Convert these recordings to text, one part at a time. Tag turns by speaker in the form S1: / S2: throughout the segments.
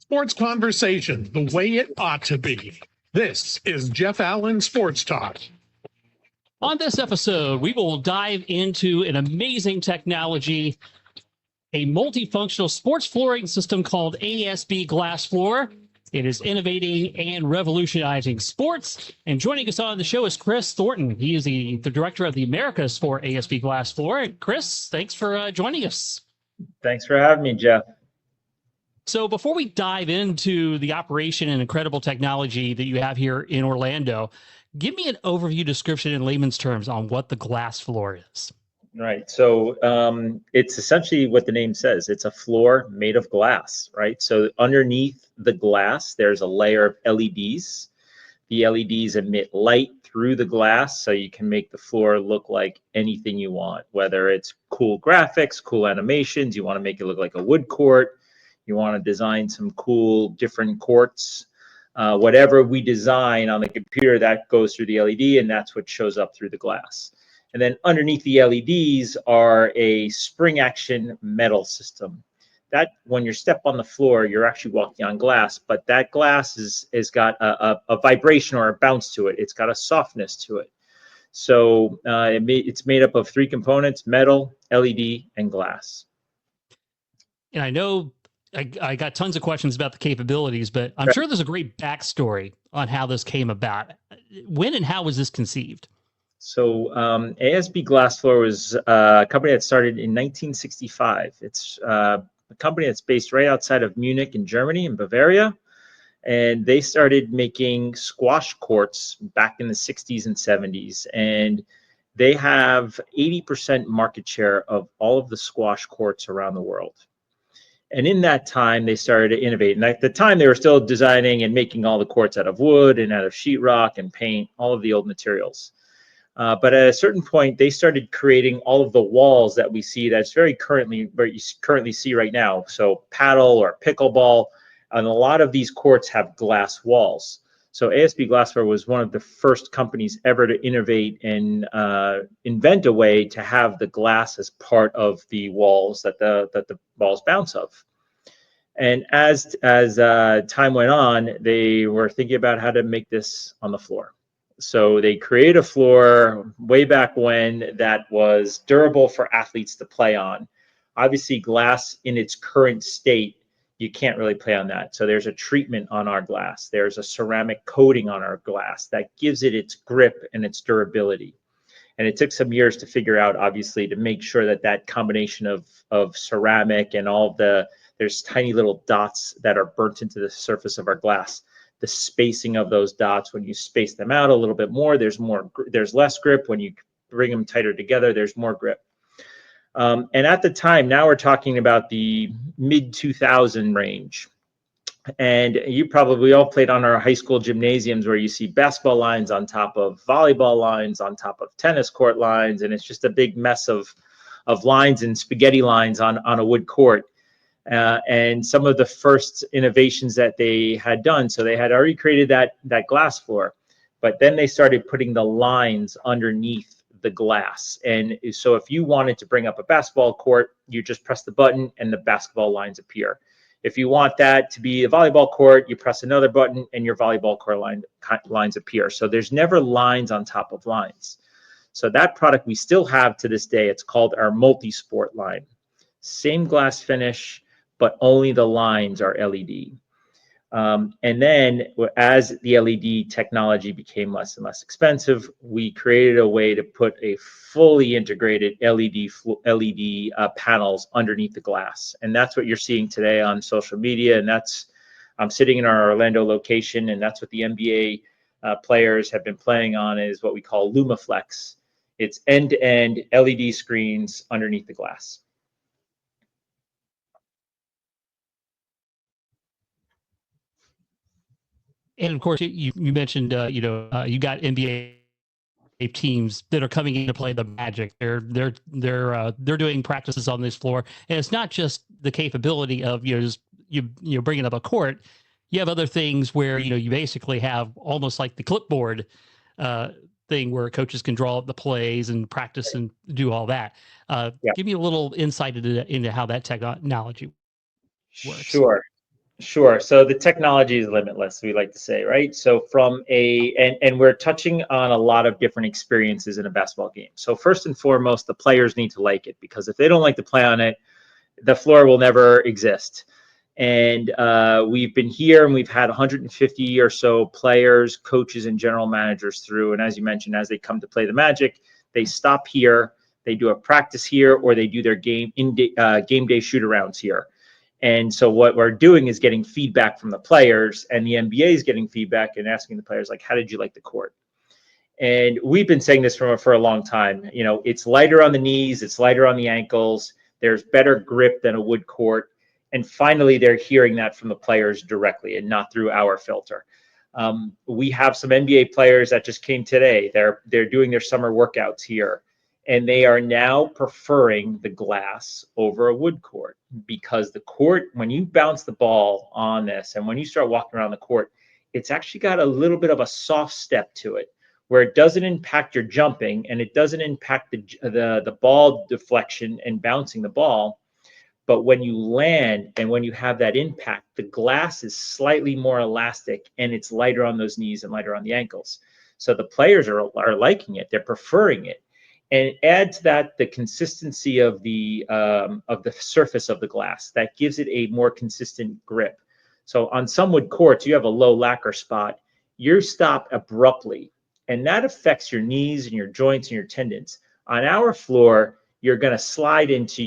S1: Sports conversation the way it ought to be. This is Jeff Allen Sports Talk.
S2: On this episode, we will dive into an amazing technology, a multifunctional sports flooring system called ASB Glassfloor. It is innovating and revolutionizing sports. And joining us on the show is Chris Thornton. He is the director of the Americas for ASB Glassfloor. Chris, thanks for joining us.
S3: Thanks for having me, Jeff.
S2: So before we dive into the operation and incredible technology that you have here in Orlando, give me an overview description in layman's terms on what the glass floor is.
S3: Right. So it's essentially what the name says. It's a floor made of glass, right? So underneath the glass, there's a layer of LEDs. The LEDs emit light through the glass, so you can make the floor look like anything you want, whether it's cool graphics, cool animations, you want to make it look like a wood court, you want to design some cool different courts. Whatever we design on the computer, that goes through the LED, and that's what shows up through the glass. And then underneath the LEDs are a spring action metal system. That when you step on the floor, you're actually walking on glass, but that glass is got a vibration or a bounce to it. It's got a softness to it. So it's made up of three components: metal, LED, and glass.
S2: And I know I got tons of questions about the capabilities, but I'm sure there's a great backstory on how this came about. When and how was this conceived?
S3: So ASB Glassfloor was a company that started in 1965. It's a company that's based right outside of Munich in Germany, in Bavaria. And they started making squash courts back in the 60s and 70s. And they have 80% market share of all of the squash courts around the world. And in that time, they started to innovate. And at the time, they were still designing and making all the courts out of wood and out of sheetrock and paint, all of the old materials. But at a certain point, they started creating all of the walls that we see that's where you currently see right now. So paddle or pickleball, and a lot of these courts have glass walls. So ASB Glassfloor was one of the first companies ever to innovate and invent a way to have the glass as part of the walls that the balls bounce off. And as time went on, they were thinking about how to make this on the floor. So they created a floor way back when that was durable for athletes to play on. Obviously, glass in its current state, you can't really play on that. So there's a treatment on our glass. There's a ceramic coating on our glass that gives it its grip and its durability. And it took some years to figure out, obviously, to make sure that that combination of ceramic and there's tiny little dots that are burnt into the surface of our glass. The spacing of those dots, when you space them out a little bit more, there's less grip. When you bring them tighter together, there's more grip. And at the time, now we're talking about the mid 2000 range. And we all played on our high school gymnasiums where you see basketball lines on top of volleyball lines, on top of tennis court lines. And it's just a big mess of lines and spaghetti lines on a wood court. And some of the first innovations that they had done, so they had already created that glass floor, but then they started putting the lines underneath the glass. And so if you wanted to bring up a basketball court, you just press the button and the basketball lines appear. If you want that to be a volleyball court, you press another button and your volleyball court lines appear. So there's never lines on top of lines. So that product we still have to this day. It's called our multi-sport line. Same glass finish, but only the lines are LED. And then as the LED technology became less and less expensive, we created a way to put a fully integrated LED panels underneath the glass. And that's what you're seeing today on social media. And I'm sitting in our Orlando location, and that's what the NBA players have been playing on, is what we call LumaFlex. It's end-to-end LED screens underneath the glass.
S2: And of course, you mentioned, you got NBA teams that are coming in to play the Magic. They're doing practices on this floor, and it's not just the capability of you bringing up a court. You have other things where you basically have almost like the clipboard thing where coaches can draw up the plays and practice and do all that. Give me a little insight into how that technology works.
S3: Sure. Sure. So the technology is limitless, we like to say, right? So and we're touching on a lot of different experiences in a basketball game. So first and foremost, the players need to like it, because if they don't like to play on it, the floor will never exist. And we've been here and we've had 150 or so players, coaches, and general managers through. And as you mentioned, as they come to play the Magic, they stop here, they do a practice here, or they do their game day shoot arounds here. And so what we're doing is getting feedback from the players, and the NBA is getting feedback and asking the players, like, how did you like the court? And we've been saying this for a long time. It's lighter on the knees, it's lighter on the ankles, there's better grip than a wood court. And finally, they're hearing that from the players directly and not through our filter. We have some NBA players that just came today. They're doing their summer workouts here, and they are now preferring the glass over a wood court, because the court, when you bounce the ball on this and when you start walking around the court, it's actually got a little bit of a soft step to it, where it doesn't impact your jumping and it doesn't impact the ball deflection and bouncing the ball. But when you land and when you have that impact, the glass is slightly more elastic and it's lighter on those knees and lighter on the ankles. So the players are liking it, they're preferring it. And add to that the consistency of the surface of the glass that gives it a more consistent grip. So on some wood courts, you have a low lacquer spot, you stop abruptly, and that affects your knees and your joints and your tendons. On our floor, you're going to slide into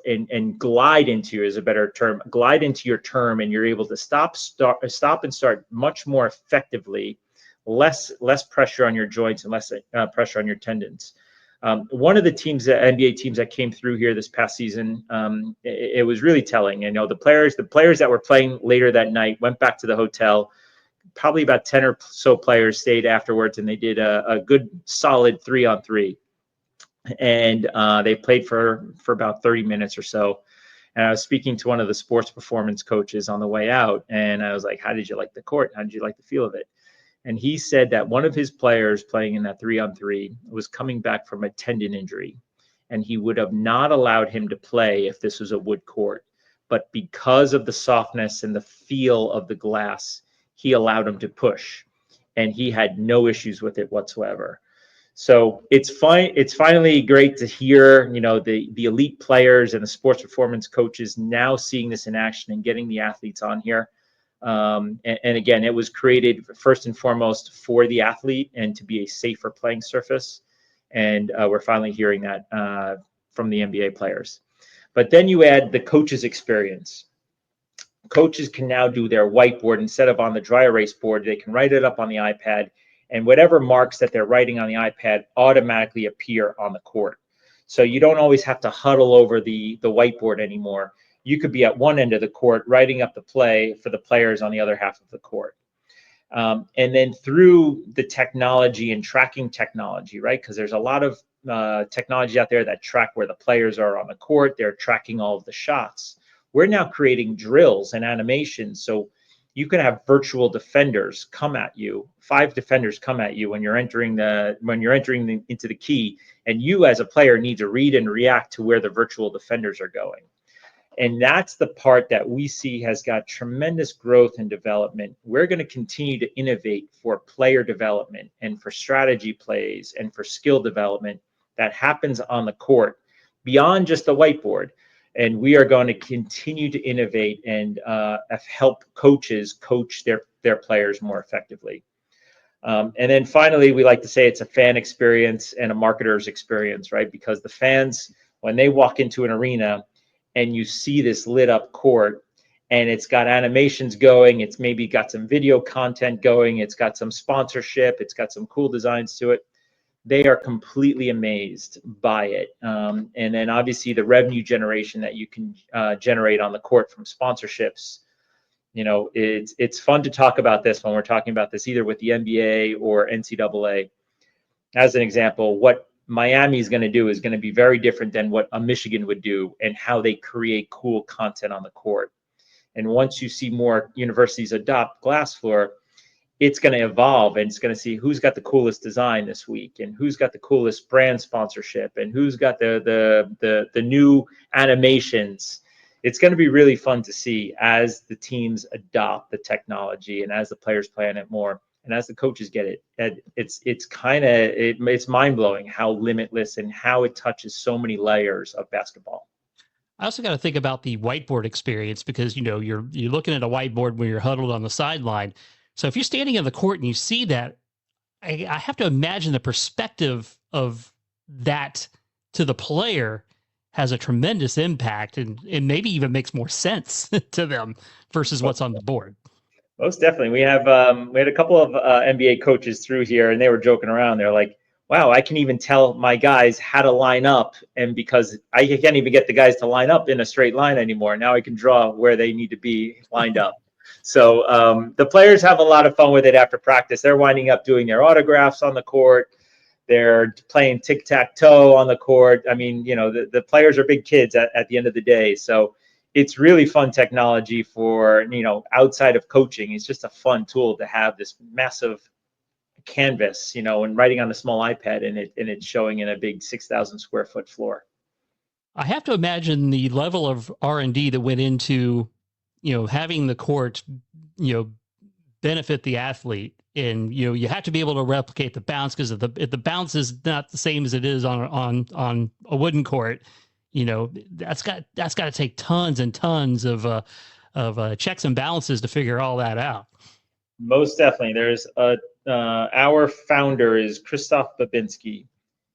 S3: and glide into, is a better term, glide into your term, and you're able to stop and start much more effectively, less pressure on your joints and less pressure on your tendons. One of the NBA teams that came through here this past season, it was really telling. The players that were playing later that night went back to the hotel. Probably about 10 or so players stayed afterwards, and they did a good solid 3-on-3. And they played for about 30 minutes or so. And I was speaking to one of the sports performance coaches on the way out, and I was like, how did you like the court? How did you like the feel of it? And he said that one of his players playing in that 3-on-3 was coming back from a tendon injury, and he would have not allowed him to play if this was a wood court. But because of the softness and the feel of the glass, he allowed him to push, and he had no issues with it whatsoever. So it's fine. It's finally great to hear, the elite players and the sports performance coaches now seeing this in action and getting the athletes on here. And again, it was created first and foremost for the athlete and to be a safer playing surface. And we're finally hearing that from the NBA players. But then you add the coaches' experience. Coaches can now do their whiteboard instead of on the dry erase board. They can write it up on the iPad, and whatever marks that they're writing on the iPad automatically appear on the court. So you don't always have to huddle over the whiteboard anymore. You could be at one end of the court writing up the play for the players on the other half of the court. And then through the technology and tracking technology, right? Because there's a lot of technology out there that track where the players are on the court. They're tracking all of the shots. We're now creating drills and animations. So you can have virtual defenders come at you, 5 defenders come at you when you're entering into the key, and you as a player need to read and react to where the virtual defenders are going. And that's the part that we see has got tremendous growth and development. We're going to continue to innovate for player development and for strategy plays and for skill development that happens on the court beyond just the whiteboard. And we are going to continue to innovate and help coaches coach their players more effectively. And then finally, we like to say it's a fan experience and a marketer's experience, right? Because the fans, when they walk into an arena and you see this lit up court and it's got animations going, it's maybe got some video content going, it's got some sponsorship, it's got some cool designs to it, they are completely amazed by it. And then obviously the revenue generation that you can generate on the court from sponsorships. It's fun to talk about this when we're talking about this either with the NBA or NCAA. As an example, what Miami is going to do is going to be very different than what a Michigan would do and how they create cool content on the court. And once you see more universities adopt Glassfloor, it's going to evolve, and it's going to see who's got the coolest design this week and who's got the coolest brand sponsorship and who's got the new animations. it's going to be really fun to see as the teams adopt the technology and as the players play on it more and as the coaches get it. And it's mind blowing how limitless and how it touches so many layers of basketball.
S2: I also got to think about the whiteboard experience because you're looking at a whiteboard when you're huddled on the sideline. So if you're standing in the court and you see that, I have to imagine the perspective of that to the player has a tremendous impact and maybe even makes more sense to them versus what's on the board.
S3: Most definitely. We had a couple of NBA coaches through here, and they were joking around. They're like, wow, I can even tell my guys how to line up. And because I can't even get the guys to line up in a straight line anymore, now I can draw where they need to be lined up. So the players have a lot of fun with it after practice. They're winding up doing their autographs on the court. They're playing tic-tac-toe on the court. I mean, the players are big kids at the end of the day. So it's really fun technology for, outside of coaching. It's just a fun tool to have this massive canvas, and writing on a small iPad and it's showing in a big 6,000 square foot floor.
S2: I have to imagine the level of R&D that went into, having the court, benefit the athlete. And you have to be able to replicate the bounce because if the bounce is not the same as it is on a wooden court, that's got to take tons and tons of checks and balances to figure all that out.
S3: Most definitely. There's our founder is Krzysztof Babinski.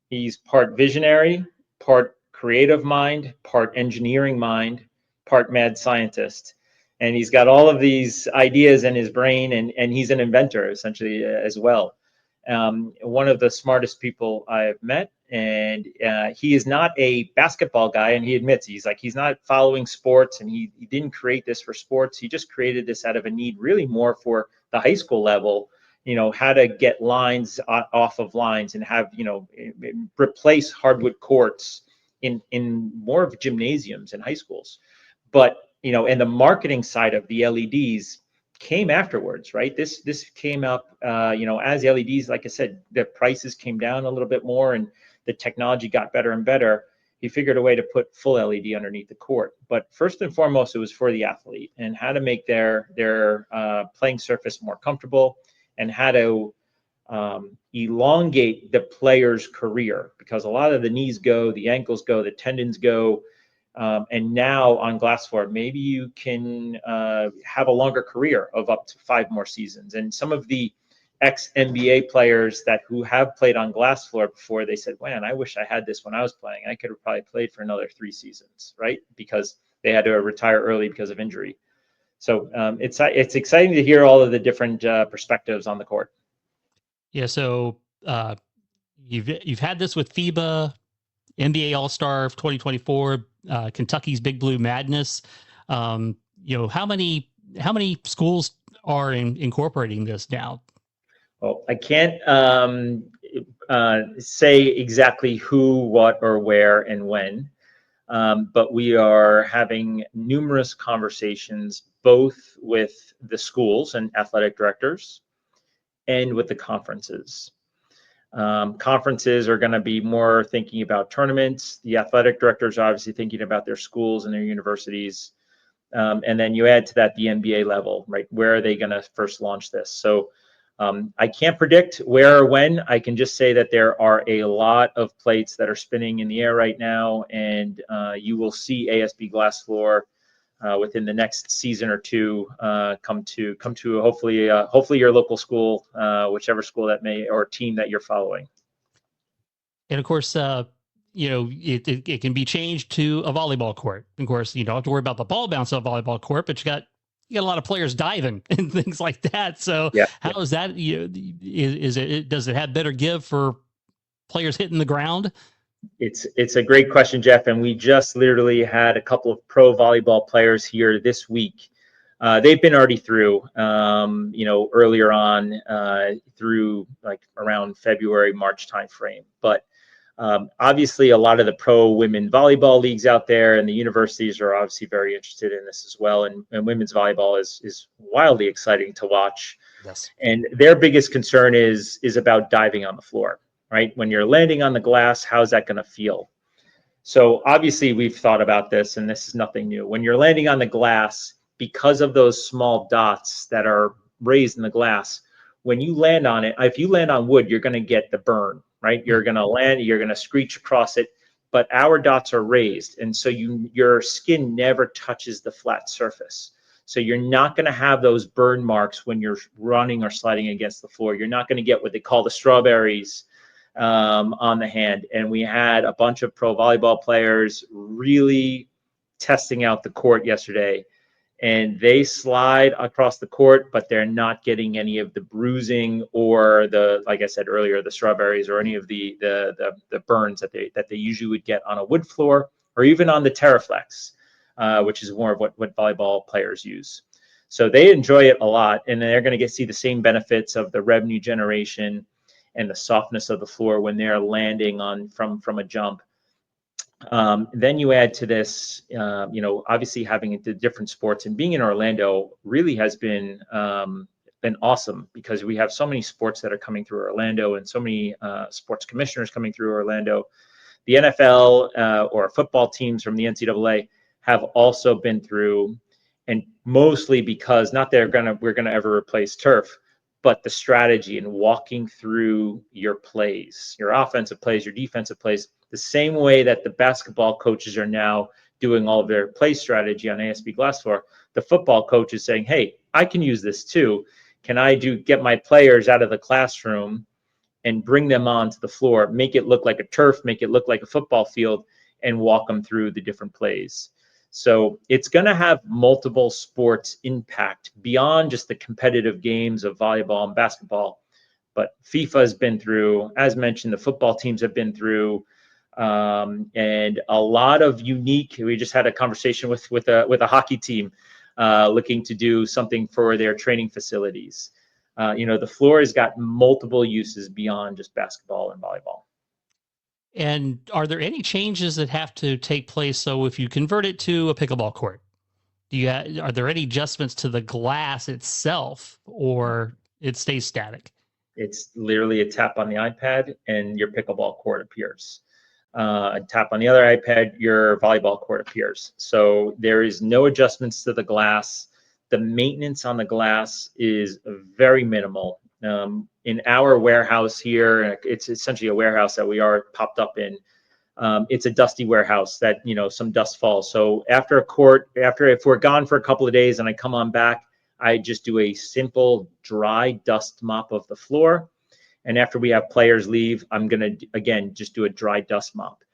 S3: He's part visionary, part creative mind, part engineering mind, part mad scientist. And he's got all of these ideas in his brain, and he's an inventor essentially as well. One of the smartest people I've met, and he is not a basketball guy, and he admits he's not following sports, and he didn't create this for sports. He just created this out of a need, really more for the high school level, how to get lines off of lines and have, replace hardwood courts in more of gymnasiums in high schools. But and the marketing side of the LEDs came afterwards, right? This came up, as LEDs, like I said, the prices came down a little bit more and the technology got better and better. He figured a way to put full LED underneath the court. But first and foremost, it was for the athlete and how to make their playing surface more comfortable and how to elongate the player's career, because a lot of the knees go, the ankles go, the tendons go. And now on Glassfloor, maybe you can have a longer career of up to 5 more seasons. And some of the ex-NBA players who have played on Glassfloor before, they said, man, I wish I had this when I was playing. I could have probably played for another 3 seasons, right? Because they had to retire early because of injury. So it's exciting to hear all of the different perspectives on the court.
S2: Yeah, so you've had this with FIBA, NBA All-Star of 2024, Kentucky's Big Blue Madness. How many schools are incorporating this now?
S3: Well, I can't say exactly who, what, or where, and when, but we are having numerous conversations both with the schools and athletic directors and with the conferences. Conferences are going to be more thinking about tournaments. The athletic directors are obviously thinking about their schools and their universities. And then you add to that the NBA level, right? Where are they going to first launch this? So I can't predict where or when. I can just say that there are a lot of plates that are spinning in the air right now, and you will see ASB Glassfloor within the next season or two come to hopefully your local school, whichever school that may, or team that you're following.
S2: And of course, it can be changed to a volleyball court. Of course, you don't have to worry about the ball bounce on a volleyball court, but you got a lot of players diving and things like that. So how is that? Does it have better give for players hitting the ground?
S3: It's a great question, Jeff. And we just literally had a couple of pro volleyball players here this week. They've been already through, earlier on through like around February, March timeframe. But obviously, a lot of the pro women volleyball leagues out there and the universities are obviously very interested in this as well. And women's volleyball is wildly exciting to watch.
S2: Yes.
S3: And their biggest concern is about diving on the floor. Right? When you're landing on the glass, how's that going to feel? So obviously we've thought about this, and this is nothing new. When you're landing on the glass, because of those small dots that are raised in the glass, when you land on it, if you land on wood, you're going to get the burn, right? You're going to land, you're going to screech across it, but our dots are raised. And so your skin never touches the flat surface. So you're not going to have those burn marks when you're running or sliding against the floor. You're not going to get what they call the strawberries on the hand. And we had a bunch of pro volleyball players really testing out the court yesterday, and they slide across the court, but they're not getting any of the bruising or the, like I said earlier, the strawberries or any of the burns that they usually would get on a wood floor or even on the Terraflex, which is more of what volleyball players use. So they enjoy it a lot, and they're going to see the same benefits of the revenue generation and the softness of the floor when they're landing on from a jump. Then you add to this, obviously having the different sports and being in Orlando really has been awesome, because we have so many sports that are coming through Orlando and so many sports commissioners coming through Orlando. The NFL or football teams from the NCAA have also been through, and mostly because not we're gonna ever replace turf, but the strategy and walking through your plays, your offensive plays, your defensive plays, the same way that the basketball coaches are now doing all of their play strategy on ASB Glassfloor, the football coach is saying, hey, I can use this too. Can I get my players out of the classroom and bring them onto the floor, make it look like a turf, make it look like a football field, and walk them through the different plays? So it's going to have multiple sports impact beyond just the competitive games of volleyball and basketball. But FIFA has been through, as mentioned, the football teams have been through, and a lot of unique. We just had a conversation with a hockey team looking to do something for their training facilities. The floor has got multiple uses beyond just basketball and volleyball.
S2: And are there any changes that have to take place? So if you convert it to a pickleball court, are there any adjustments to the glass itself, or it stays static?
S3: It's literally a tap on the iPad and your pickleball court appears. A tap on the other iPad, your volleyball court appears. So there is no adjustments to the glass. The maintenance on the glass is very minimal. In our warehouse here, it's essentially a warehouse that we are popped up in. It's a dusty warehouse that, some dust falls. So after if we're gone for a couple of days and I come on back, I just do a simple dry dust mop of the floor. And after we have players leave, I'm going to, again, just do a dry dust mop.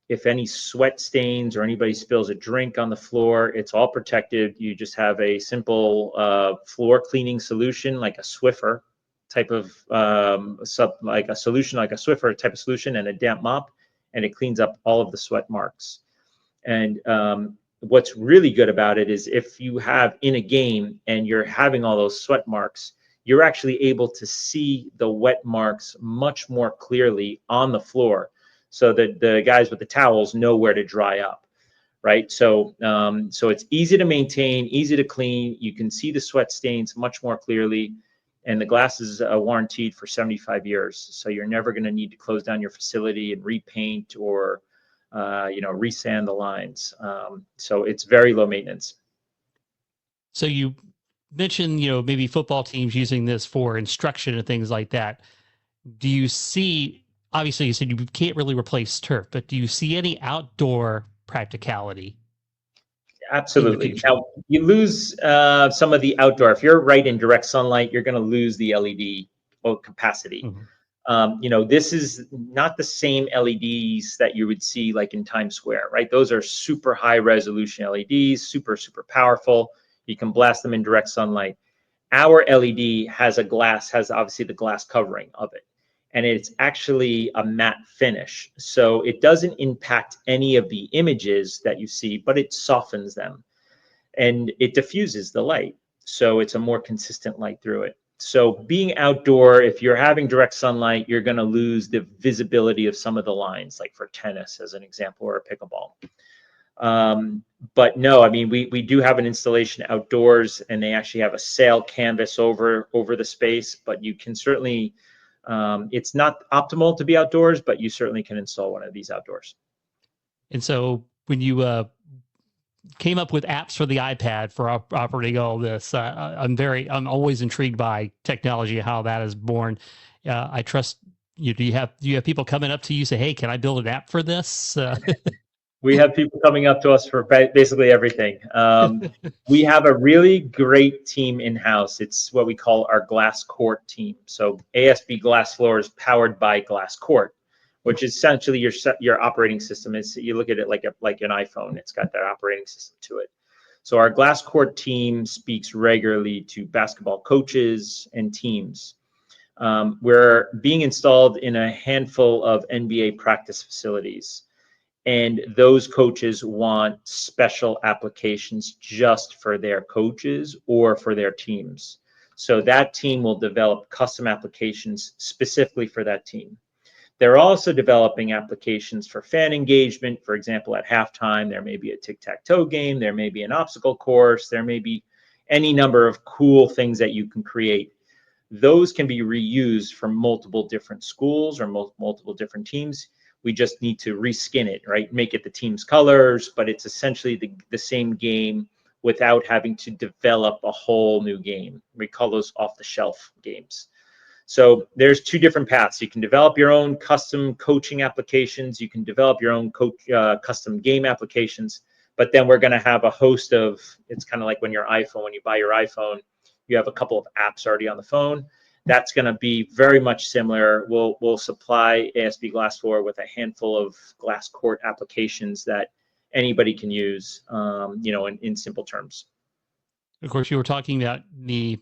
S3: If any sweat stains or anybody spills a drink on the floor, it's all protected. You just have a simple floor cleaning solution, like a Swiffer type of like a Swiffer type of solution, and a damp mop, and it cleans up all of the sweat marks. And what's really good about it is if you have in a game and you're having all those sweat marks, you're actually able to see the wet marks much more clearly on the floor, so that the guys with the towels know where to dry up, right? So it's easy to maintain, easy to clean. You can see the sweat stains much more clearly, and the glass is warranted for 75 years. So you're never going to need to close down your facility and repaint or resand the lines. So it's very low maintenance.
S2: So you mentioned, maybe football teams using this for instruction and things like that. Do you see, obviously you said you can't really replace turf, but do you see any outdoor practicality?
S3: Absolutely. Now you lose some of the outdoor. If you're right in direct sunlight, you're going to lose the LED capacity. Mm-hmm. This is not the same LEDs that you would see like in Times Square, right? Those are super high resolution LEDs, super, super powerful. You can blast them in direct sunlight. Our LED has obviously the glass covering of it, and it's actually a matte finish. So it doesn't impact any of the images that you see, but it softens them and it diffuses the light. So it's a more consistent light through it. So being outdoor, if you're having direct sunlight, you're going to lose the visibility of some of the lines, like for tennis as an example, or a pickleball. But no, I mean, we do have an installation outdoors, and they actually have a sail canvas over the space, but you can certainly, it's not optimal to be outdoors, but you certainly can install one of these outdoors.
S2: And so when you came up with apps for the iPad for operating all this, I'm always intrigued by technology, how that is born. I trust you. Do you have people coming up to you say, "Hey, can I build an app for this?"
S3: We have people coming up to us for basically everything. We have a really great team in-house. It's what we call our Glass Court team. So ASB Glassfloor is powered by Glass Court, which is essentially your operating system. You look at it like an iPhone. It's got that operating system to it. So our Glass Court team speaks regularly to basketball coaches and teams. We're being installed in a handful of NBA practice facilities. And those coaches want special applications just for their coaches or for their teams. So that team will develop custom applications specifically for that team. They're also developing applications for fan engagement. For example, at halftime, there may be a tic-tac-toe game, there may be an obstacle course, there may be any number of cool things that you can create. Those can be reused from multiple different schools or multiple different teams. We just need to reskin it, right? Make it the team's colors, but it's essentially the same game without having to develop a whole new game. We call those off-the-shelf games. So there's two different paths. You can develop your own custom coaching applications. You can develop your own custom game applications. But then we're going to have a host of, it's kind of like when you buy your iPhone, you have a couple of apps already on the phone. That's going to be very much similar. We'll supply ASB Glassfloor with a handful of Glass Court applications that anybody can use, in simple terms.
S2: Of course, you were talking about the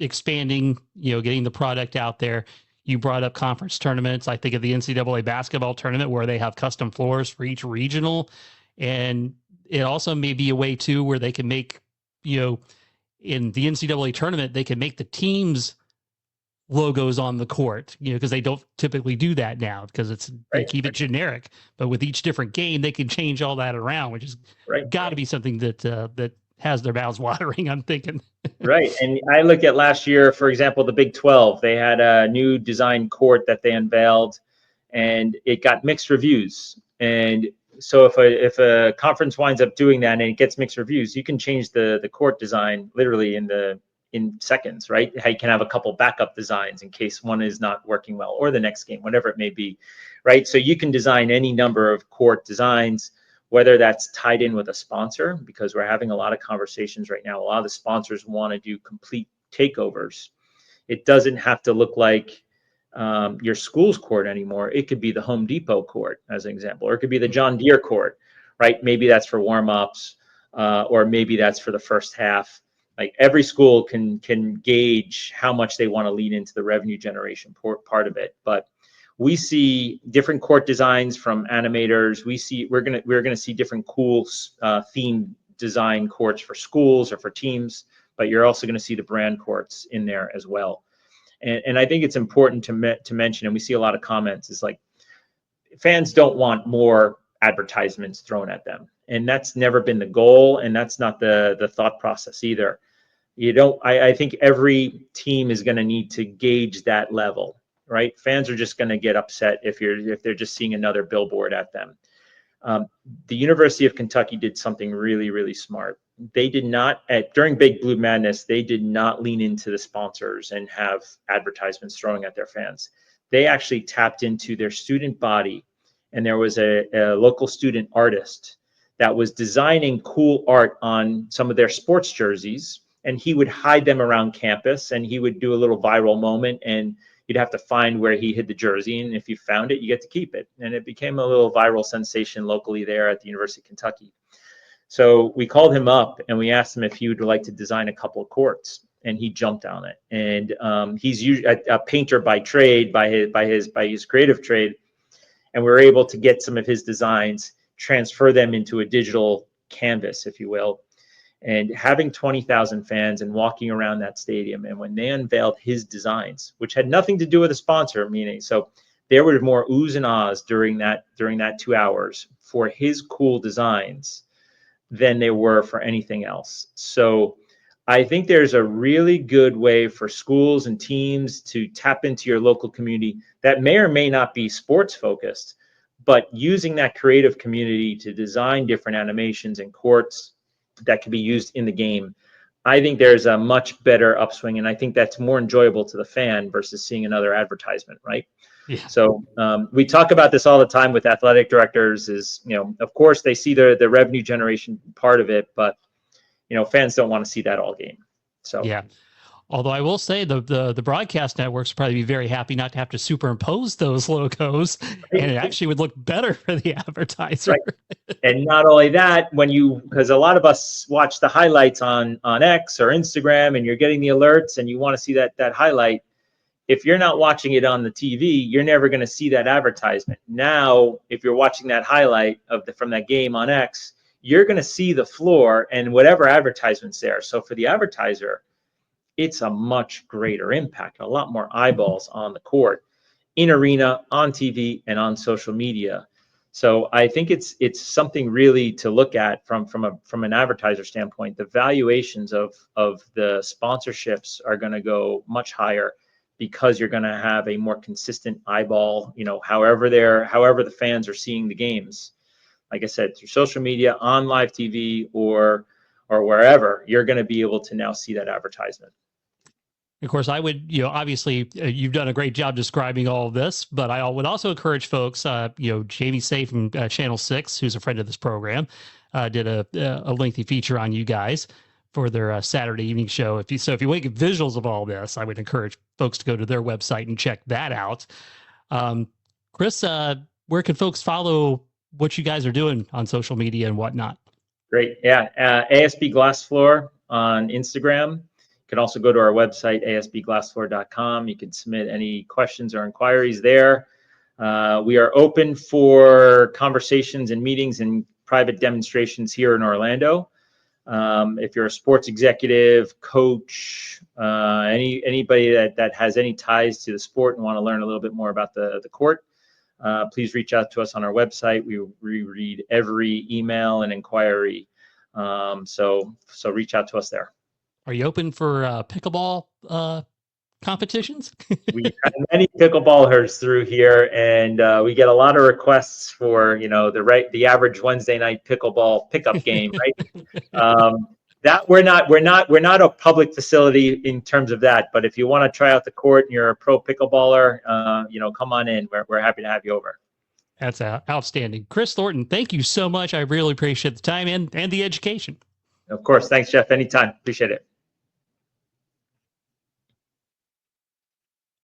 S2: expanding, getting the product out there. You brought up conference tournaments. I think of the NCAA basketball tournament where they have custom floors for each regional. And it also may be a way too where they can make, in the NCAA tournament, they can make the teams logos on the court, because they don't typically do that now because they keep it generic. But with each different game, they can change all that around, which has got to be something that has their mouths watering, I'm thinking.
S3: Right. And I look at last year, for example, the Big 12, they had a new design court that they unveiled and it got mixed reviews. And so if a conference winds up doing that and it gets mixed reviews, you can change the court design literally in seconds, right? You can have a couple backup designs in case one is not working well, or the next game, whatever it may be, right? So you can design any number of court designs, whether that's tied in with a sponsor, because we're having a lot of conversations right now. A lot of the sponsors want to do complete takeovers. It doesn't have to look like your school's court anymore. It could be the Home Depot court, as an example, or it could be the John Deere court, right? Maybe that's for warm-ups, or maybe that's for the first half. Like every school can gauge how much they want to lean into the revenue generation part of it. But we see different court designs from animators. We're gonna see different cool theme design courts for schools or for teams. But you're also going to see the brand courts in there as well. And I think it's important to mention, and we see a lot of comments, is like fans don't want more advertisements thrown at them. And that's never been the goal, and that's not the thought process either. I think every team is going to need to gauge that level, right? Fans are just going to get upset if they're just seeing another billboard at them. The University of Kentucky did something really, really smart. They did not, during Big Blue Madness, they did not lean into the sponsors and have advertisements throwing at their fans. They actually tapped into their student body, and there was a local student artist that was designing cool art on some of their sports jerseys, and he would hide them around campus, and he would do a little viral moment, and you'd have to find where he hid the jersey, and if you found it, you get to keep it. And it became a little viral sensation locally there at the University of Kentucky. So we called him up and we asked him if he would like to design a couple of courts, and he jumped on it. And he's usually a painter by trade, by his creative trade, and we were able to get some of his designs, transfer them into a digital canvas, if you will. And having 20,000 fans and walking around that stadium, and when they unveiled his designs, which had nothing to do with a sponsor, meaning, so there were more oohs and ahs during that 2 hours for his cool designs than they were for anything else. So I think there's a really good way for schools and teams to tap into your local community that may or may not be sports focused, but using that creative community to design different animations and courts that can be used in the game, I think there's a much better upswing, and I think that's more enjoyable to the fan versus seeing another advertisement, right?
S2: Yeah.
S3: So we talk about this all the time with athletic directors. Is, you know, of course they see the revenue generation part of it, but you know, fans don't want to see that all game. So
S2: Yeah. Although I will say the broadcast networks would probably be very happy not to have to superimpose those logos, and it actually would look better for the advertiser.
S3: Right. And not only that, because a lot of us watch the highlights on X or Instagram, and you're getting the alerts, and you want to see that highlight. If you're not watching it on the TV, you're never going to see that advertisement. Now, if you're watching that highlight from that game on X, you're going to see the floor and whatever advertisement's there. So for the advertiser, it's a much greater impact, a lot more eyeballs on the court, in arena, on TV, and on social media. So I think it's something really to look at from an advertiser standpoint. The valuations of the sponsorships are going to go much higher because you're going to have a more consistent eyeball, you know, however the fans are seeing the games. Like I said, through social media, on live TV, or wherever, you're going to be able to now see that advertisement.
S2: Of course, I would, obviously you've done a great job describing all of this, but I would also encourage folks, Jamie Say from Channel 6, who's a friend of this program, did a lengthy feature on you guys for their Saturday evening show. If you want to get visuals of all this, I would encourage folks to go to their website and check that out. Chris, where can folks follow what you guys are doing on social media and whatnot?
S3: Great. Yeah. ASB Glassfloor on Instagram. You can also go to our website, asbglassfloor.com. You can submit any questions or inquiries there. We are open for conversations and meetings and private demonstrations here in Orlando. If you're a sports executive, coach, anybody that has any ties to the sport and want to learn a little bit more about the court, please reach out to us on our website. We read every email and inquiry. So reach out to us there.
S2: Are you open for pickleball competitions?
S3: We have many pickleballers through here, and we get a lot of requests for, the average Wednesday night pickleball pickup game, right? That we're not a public facility in terms of that, but if you want to try out the court and you're a pro pickleballer, come on in. We're happy to have you over.
S2: That's outstanding. Chris Thornton, thank you so much. I really appreciate the time and the education.
S3: Of course. Thanks, Jeff. Anytime. Appreciate it.